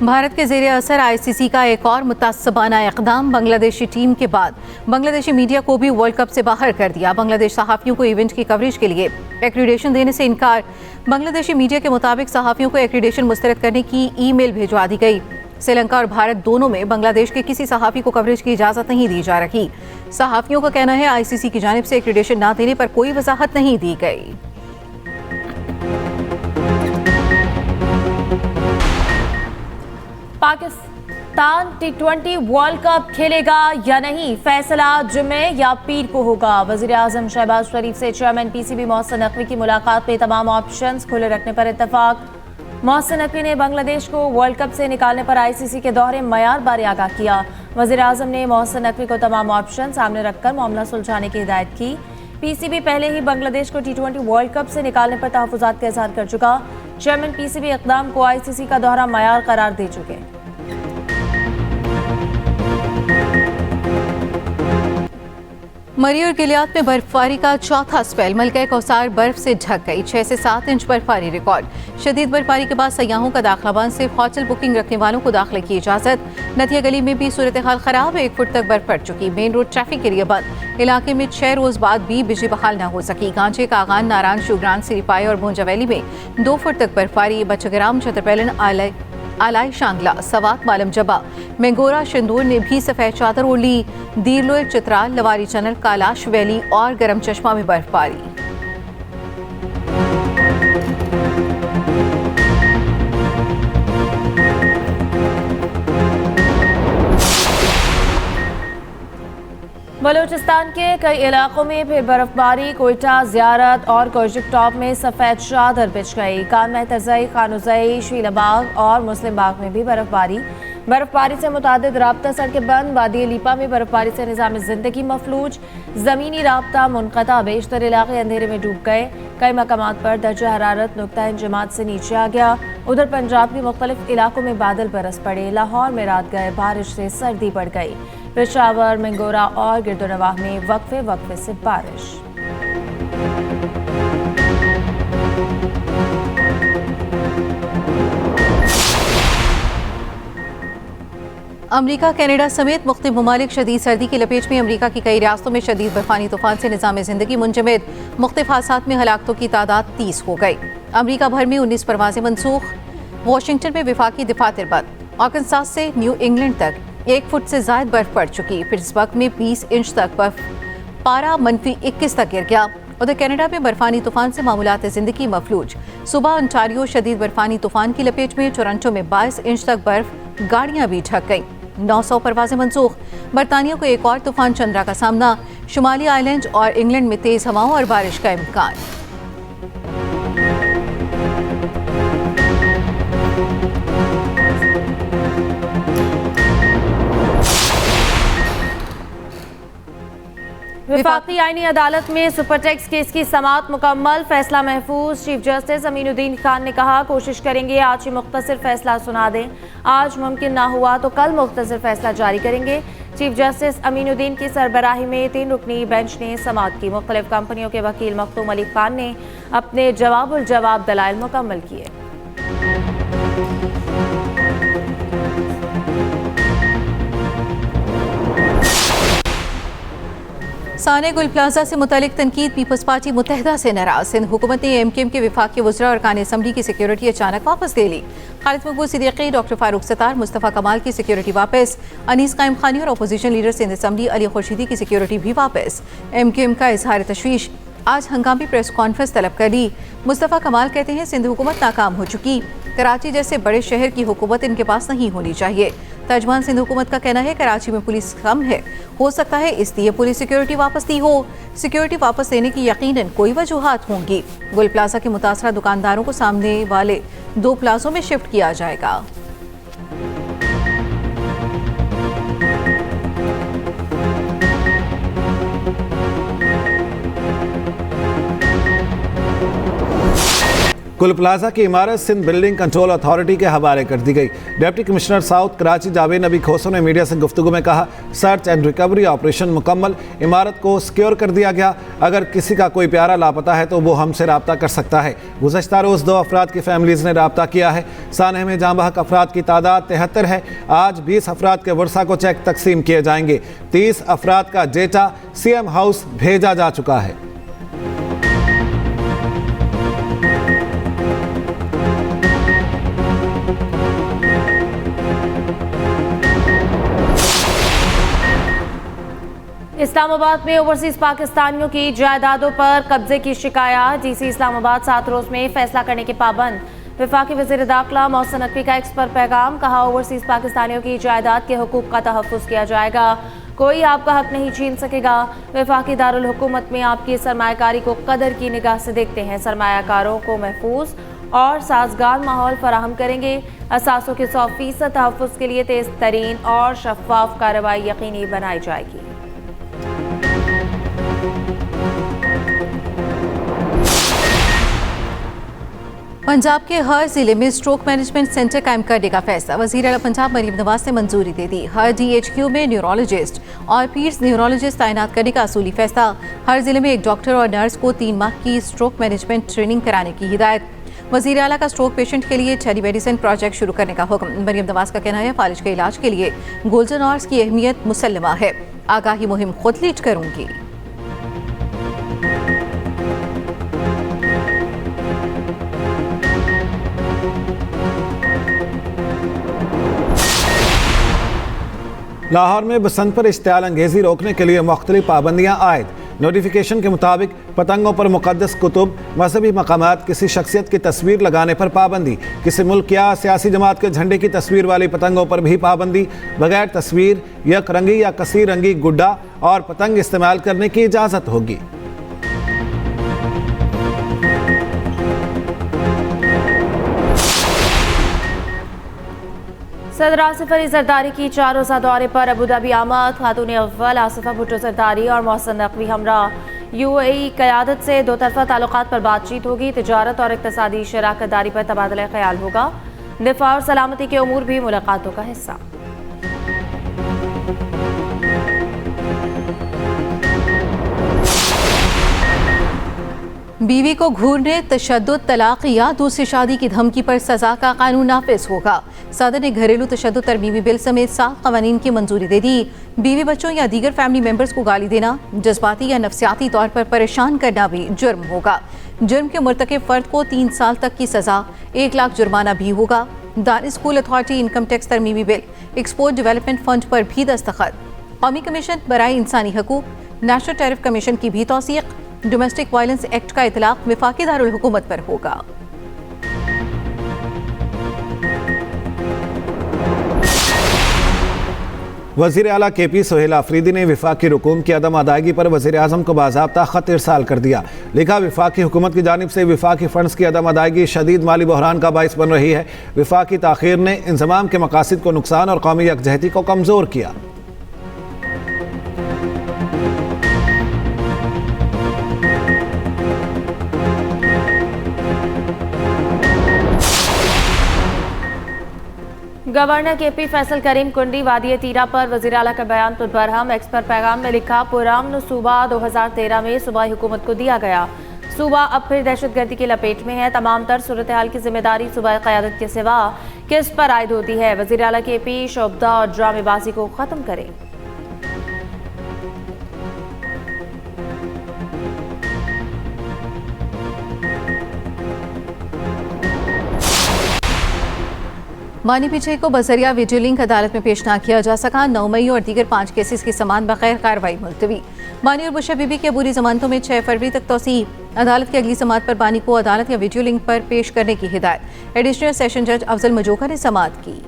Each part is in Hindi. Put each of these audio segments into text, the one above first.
भारत के ज़ेरे असर आईसीसी का एक और मुतासबाना इक़दाम। बांग्लादेशी टीम के बाद बांग्लादेशी मीडिया को भी वर्ल्ड कप से बाहर कर दिया। बांग्लादेश सहाफ़ियों को इवेंट की कवरेज के लिए एक्रीडेशन देने से इनकार। बांग्लादेशी मीडिया के मुताबिक सहाफ़ियों को एक्रीडेशन मुस्तरद करने की ईमेल भिजवा दी गई। श्रीलंका और भारत दोनों में बांग्लादेश के किसी सहाफ़ी को कवरेज की इजाज़त नहीं दी जा रही। सहाफ़ियों का कहना है आईसीसी की जानिब से एक्रीडेशन न देने पर कोई वजाहत नहीं दी गई। पाकिस्तान T20 वर्ल्ड कप खेलेगा या नहीं, फैसला जुमे या पीर को होगा। वज़ीर आज़म शहबाज शरीफ से चेयरमैन पीसीबी मोहसिन नकवी की मुलाकात में तमाम ऑप्शंस खुले रखने पर इत्तफाक। मोहसिन नकवी ने बांग्लादेश को वर्ल्ड कप से निकालने पर आईसीसी के दौरे मयार बारे आगाह किया। वज़ीर आज़म ने मोहसिन नकवी को तमाम ऑप्शन सामने रखकर मामला सुलझाने की हिदायत की। पीसीबी पहले ही बांग्लादेश को T20 वर्ल्ड कप से निकालने पर तहफ़्फ़ुज़ात का इज़हार कर चुका। चेयरमैन पीसीबी इक़दाम को आईसीसी का दौरा मयार करार दे चुके। मरी और गिलियाद में बर्फबारी का चौथा स्पेल। मलका कौसार बर्फ से ढक गई। 6 से 7 इंच बर्फबारी रिकॉर्ड। शदीद बर्फबारी के बाद सयाहों का दाखिला बंद से होटल बुकिंग रखने वालों को दाखिले की इजाजत। नथिया गली में भी सूरत हाल खराब। 1 फुट तक बर्फ पड़ चुकी। मेन रोड ट्रैफिक के लिए बंद। इलाके में 6 रोज बाद भी बिजली बहाल न हो सकी। गांचे, कागान, नारायण, शुगरान, सिरीपाई और भोंजा वैली में 2 फुट तक बर्फबारी। बचग्राम, छतरपैलन, आलाई शांगला, सवात, मालम जबा, मेंगोरा, शिंदूर ने भी सफेद चादर ओढ़ ली। दीरलोय, चित्राल, लवारी चैनल, कालाश वैली और गरम चश्मा में बर्फबारी। बलूचिस्तान के कई इलाकों में फिर बर्फबारी। कोयटा, ज़ियारत और कोशिक टॉप में सफ़ेद चादर बिछ गई। कान महतज़ई, खानुज़ई, शीलाबाग और मुस्लिम बाग में भी बर्फबारी से मुतादिद राब्ता सड़कें बंद। वादी लीपा में बर्फबारी से निज़ाम ज़िंदगी मफलूज। ज़मीनी राब्ता मुनक़ता। बेशतर इलाके अंधेरे में डूब गए। कई मकामात पर दर्जा हरारत नुक्ता इंजमात से नीचे आ गया। उधर पंजाब के मुख्तलिफ इलाकों में बादल बरस पड़े। लाहौर में रात गए बारिश से सर्दी बढ़ गई। पेशावर, मेंगोरा और गिरदोनवाह में वक्फे से बारिश। अमरीका, कनाडा समेत मुख्तलिफ ममालिक शदीद सर्दी की लपेट में। अमरीका की कई रियासतों में शदीद बर्फानी तूफान से निज़ाम ज़िंदगी मुंजमद। मुख्तलिफ हादसात में हलाकतों की तादाद 30 हो गई। अमरीका भर में 19 परवाजें मनसूख। वाशिंगटन में विफाकी दिफा तिरबत। आर्कनसास से न्यू इंग्लैंड तक 1 फुट से ज़ायद बर्फ पड़ चुकी। पिट्सबर्ग में 20 इंच तक बर्फ। पारा -21 तक गिर गया। उधर कनाडा में बर्फानी तूफान से मामूलात ज़िंदगी मफलूज। सुबह ओंटारियो शदीद बर्फानी तूफान की लपेट में। टोरंटो में 22 इंच तक बर्फ। गाड़ियां भी ढक गईं। 900 परवाजें मनसूख। बरतानिया को एक और तूफान चंद्रा का सामना। शुमाली आइलैंड और इंग्लैंड में तेज हवाओं और बारिश का इम्कान। वफाकी आईनी अदालत में सुपर टैक्स केस की समाअत मुकम्मल। फैसला महफूज। चीफ जस्टिस अमीनुद्दीन खान ने कहा, कोशिश करेंगे आज ही मुख्तसर फैसला सुना दें। आज मुमकिन ना हुआ तो कल मुख्तसर फैसला जारी करेंगे। चीफ जस्टिस अमीनुद्दीन की सरबराही में 3 रुकनी बेंच ने समाअत की। मुख्तलिफ कंपनियों के वकील मखदूम अली खान ने अपने जवाब दलाइल मुकम्मल किए। साने गुल प्लाजा से मुतालिक तनकीद। पीपल्स पार्टी मुत्तहिदा से नाराज। सिंध हुकूमत ने एमकेएम के विफाकी वज़रा और कान असम्बली की सिक्योरिटी अचानक वापस ले ली। खालिद मकबूल सिद्दीकी, डॉक्टर फारूक सत्तार, मुस्तफ़ा कमाल की सिक्योरिटी वापस। अनीस कायम खानी और opposition leader Sindh assembly Ali Khurshidi की सिक्योरिटी भी वापस। एमकेएम का इजहार तशवीश। आज हंगामी प्रेस कॉन्फ्रेंस तलब कर ली। मुस्तफ़ा कमाल कहते हैं सिंध हुकूमत नाकाम हो चुकी। कराची जैसे बड़े शहर की हुकूमत इनके पास नहीं होनी चाहिए। तर्जमान सिंध हुकूमत का कहना है कराची में पुलिस कम है, हो सकता है इसलिए पुलिस सिक्योरिटी वापस दी हो। सिक्योरिटी वापस देने की यकीनन कोई वजूहात होंगी। गुल प्लाजा के मुतासरा दुकानदारों को सामने वाले 2 प्लाजों में शिफ्ट किया जाएगा। गुल प्लाजा की इमारत सिंध बिल्डिंग कंट्रोल अथॉरिटी के हवाले कर दी गई। Deputy commissioner south Karachi Javed नबी खोसो ने मीडिया से गुफ्तगू में कहा, सर्च एंड रिकवरी ऑपरेशन मुकम्मल, इमारत को सिक्योर कर दिया गया। अगर किसी का कोई प्यारा लापता है तो वो हमसे रब्ता कर सकता है। गुज़श्ता रोज़ 2 अफराद की फैमिलीज़ ने रब्ता किया है। सानह में जाँ बहक अफराद की तादाद 73 है। आज 20 अफराद के वर्सा को चेक तकसीम किए जाएंगे। 30 अफराद का डेटा CM हाउस भेजा जा चुका है। इस्लामाबाद में ओवरसीज पाकिस्तानियों की जायदादों पर कब्जे की शिकायत। DC इस्लामाबाद 7 रोज में फैसला करने के पाबंद। वफाकी वज़ीर दाखिला मोहसिन नकवी का एक्स पर पैगाम, कहा ओवरसीज पाकिस्तानियों की जायदाद के हुकूक का तहफ़्फ़ुज़ किया जाएगा, कोई आपका हक नहीं छीन सकेगा। वफाकी दारुल हुकूमत में आपकी सरमायाकारी को कदर की निगाह से देखते हैं। सरमायाकारों को महफूज और साजगार माहौल फराहम करेंगे। असासों के 100% तहफ़्फ़ुज़ के लिए तेज़ तरीन और शफाफ कार्रवाई यकीनी बनाई जाएगी। पंजाब के हर जिले में स्ट्रोक मैनेजमेंट सेंटर कायम करने का फैसला। वज़ीर आला पंजाब मरीम नवाज ने मंजूरी दे दी। हर DHQ में न्यूरोलॉजिस्ट और पीड्स न्यूरोलॉजिस्ट तैनात करने का असूली फैसला। हर जिले में एक डॉक्टर और नर्स को 3 माह की स्ट्रोक मैनेजमेंट ट्रेनिंग कराने की हिदायत। वज़ीर आला का स्ट्रोक पेशेंट के लिए टेलीमेडिसिन प्रोजेक्ट शुरू करने का हुक्म। मरीम नवाज का कहना है, फालिज के इलाज के लिए गोल्डन आवर्स की अहमियत मुसल्लमा है। आगाही मुहिम खुद लीड करूंगी। लाहौर में बसंत पर इश्तियाल अंगेज़ी रोकने के लिए मुख्तलिफ पाबंदियाँ आयद। नोटिफिकेशन के मुताबिक पतंगों पर मुक़द्दस कुतुब, मजहबी मकामात, किसी शख्सियत की तस्वीर लगाने पर पाबंदी, किसी मुल्क या सियासी जमात के झंडे की तस्वीर वाली पतंगों पर भी पाबंदी, बगैर तस्वीर, यक रंगी या कसीर रंगी गुड्डा और पतंग इस्तेमाल करने की इजाज़त होगी। सदर आसिफ अली जरदारी की 4 रोज़ा दौरे पर अबूधाबी आमद। खातून अव्वल आसिफा भुट्टो जरदारी और मोहसिन नकवी हमरा UAE क़यादत से 2 तरफ़ा ताल्लुकात पर बातचीत होगी। तिजारत और इक़्तिसादी शराकत दारी पर तबादला ख्याल होगा। दिफा और सलामती के उमूर भी मुलाकातों का हिस्सा। बीवी को घूरने, तशद्दुद, तलाक या दूसरी शादी की धमकी पर सजा का कानून नाफिज होगा। सदर ने घरेलू तशद्दुद तरमीमी बिल समेत 7 क़वानीन की मंजूरी दे दी। बीवी बच्चों या दीगर फैमिली मेंबर्स को गाली देना, जज्बाती या नफ्सियाती तौर पर परेशान करना भी जुर्म होगा। जुर्म के मुर्तकिब फर्द को 3 साल तक की सजा, 1 लाख जुर्माना भी होगा। दार स्कूल अथॉरिटी इनकम टैक्स तरमीमी बिल, एक्सपोर्ट डेवलपमेंट फंड पर भी दस्तखत। कौमी कमीशन बराए इंसानी हकूक, नेशनल टैरिफ कमीशन की भी तौसीक। डोमेस्टिक वायलेंस एक्ट का इतलाक वफाकी दारुल हुकूमत पर होगा। वज़ीर आला KP सोहेल आफरीदी ने वफाकी हुकूम की अदम अदायगी पर वज़ीर आज़म को बाज़ाब्ता ख़त इरसाल कर दिया। लिखा, वफाकी हुकूमत की जानिब से वफाकी फ़ंड्स की अदम अदायगी शदीद माली बहरान का बाइस बन रही है। वफाकी ताख़ीर ने इंज़माम के मकासद को नुकसान और कौमी यकजहती को कमज़ोर किया। गवर्नर KP फैसल करीम कुंडी वादी तीरा पर वज़ीर आला का बयान पर बरहम। एक्स पर पैगाम में लिखा, पुरान सूबा 2013 में सूबाई हुकूमत को दिया गया। सूबा अब फिर दहशतगर्दी की लपेट में है। तमाम तर सूरत हाल की जिम्मेदारी सूबाई क़यादत के सिवा किस पर आयद होती है? वज़ीर आला KP शोबदा और ड्रामेबाजी को ख़त्म करें। मानी पीछे को बजरिया वीडियो लिंक अदालत में पेश ना किया जा सका। 9 मई और दीगर 5 केसेस की समान बगैर कार्रवाई मुलतवी। बानी और बुशा बीबी की अबूरी जमानतों में 6 फरवरी तक तौसीब। अदालत की अगली समात पर बानी को अदालत या वीडियो लिंक पर पेश करने की हिदायत। एडिशनल सेशन जज अफजल मजोका ने समात की।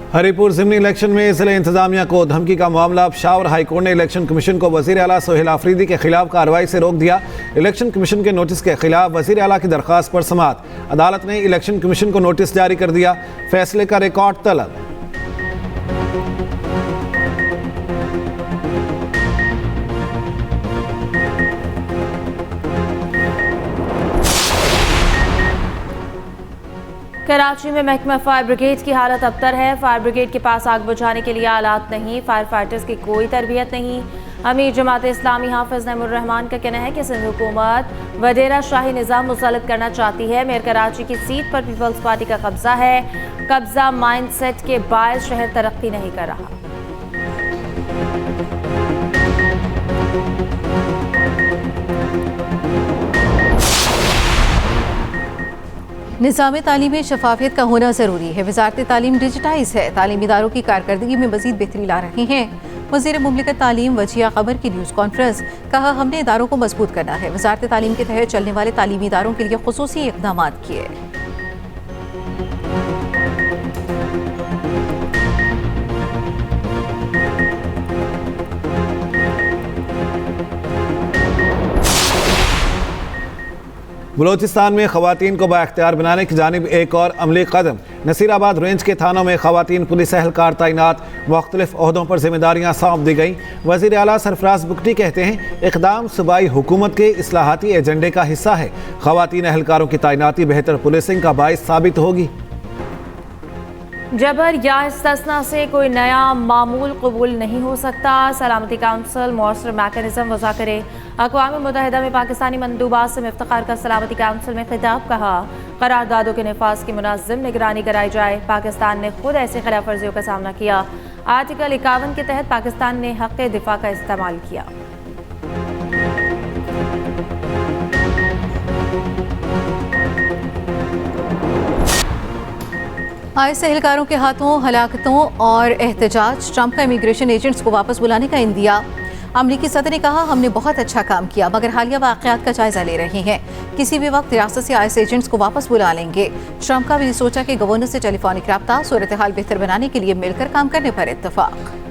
हरीपुर ज़िमनी इलेक्शन में ज़िला इंतजामिया को धमकी का मामला। शावर हाई कोर्ट ने इलेक्शन कमीशन को वज़ीर आला सोहेल आफरीदी के खिलाफ कार्रवाई से रोक दिया। इलेक्शन कमीशन के नोटिस के खिलाफ वज़ीर आला की दरख्वास्त पर समात। अदालत ने इलेक्शन कमीशन को नोटिस जारी कर दिया। फैसले का रिकॉर्ड तलब। कराची में महकमा फायर ब्रिगेड की हालत अबतर है। फायर ब्रिगेड के पास आग बुझाने के लिए आलात नहीं, फायर फाइटर्स की कोई तरबियत नहीं। अमीर जमात इस्लामी हाफिज नईमुर रहमान का कहना है कि सिंध हुकूमत वडेरा शाही निज़ाम मुसल्लत करना चाहती है। मेयर कराची की सीट पर पीपल्स पार्टी का कब्जा है। कब्जा माइंडसेट के बायस शहर तरक्की नहीं कर रहा। निज़ाम तालीम में शफाफियत का होना ज़रूरी है। वज़ारत तालीम डिजिटाइज है, तालीमी इदारों की कारकर्दगी में मज़ीद बेहतरी ला रहे हैं। वज़ीर मुमलिकत तालीम वजिया क़मर की न्यूज़ कॉन्फ्रेंस, कहा हमने इदारों को मजबूत करना है। वज़ारत तालीम के तहत चलने वाले तालीमी इदारों के लिए खुसूसी इक़दाम किए। बलोचिस्तान में ख़वातीन को बाख्तियार बनाने की जानिब एक और अमली कदम। नसीराबाद रेंज के थानों में ख़वातीन पुलिस एहलकार तैनात, मुख्तलिफ ओहदों पर जिम्मेदारियाँ सौंप दी गई। वज़ीर आला सरफराज बुगटी कहते हैं इक़दाम सूबाई हुकूमत के इस्लाहाती एजेंडे का हिस्सा है। ख़वातीन एहलकारों की तैनाती बेहतर पुलिसिंग का बाइस साबित होगी। जबर या इस्तिस्ना से कोई नया मामूल कबूल नहीं हो सकता। सलामती काउंसिल मौसर मैकेनिज्म वज़ा करे। अक़वाम मुत्तहिदा में पाकिस्तानी मंदूबात से इफ्तिखार का सलामती काउंसिल में खिताब, कहा करारदादों के नफाज की मुनाज़िम निगरानी कराई जाए। पाकिस्तान ने खुद ऐसी खिलाफ वर्जियों का सामना किया। आर्टिकल 51 के तहत पाकिस्तान ने हक़ दिफा का इस्तेमाल किया। आईएस एहलकारों के हाथों हलाकतों और एहतजाज, ट्रंप का इमिग्रेशन एजेंट्स को वापस बुलाने का इंदिया। अमरीकी सदर ने कहा हमने बहुत अच्छा काम किया, मगर हालिया वाक़यात का जायजा ले रहे हैं। किसी भी वक्त रियासत से आईएस एजेंट्स को वापस बुला लेंगे। ट्रंप का भी सोचा कि गवर्नर से टेलीफोनिक रब्ता, सूरत हाल बेहतर बनाने के लिए मिलकर काम करने पर इत्तफाक।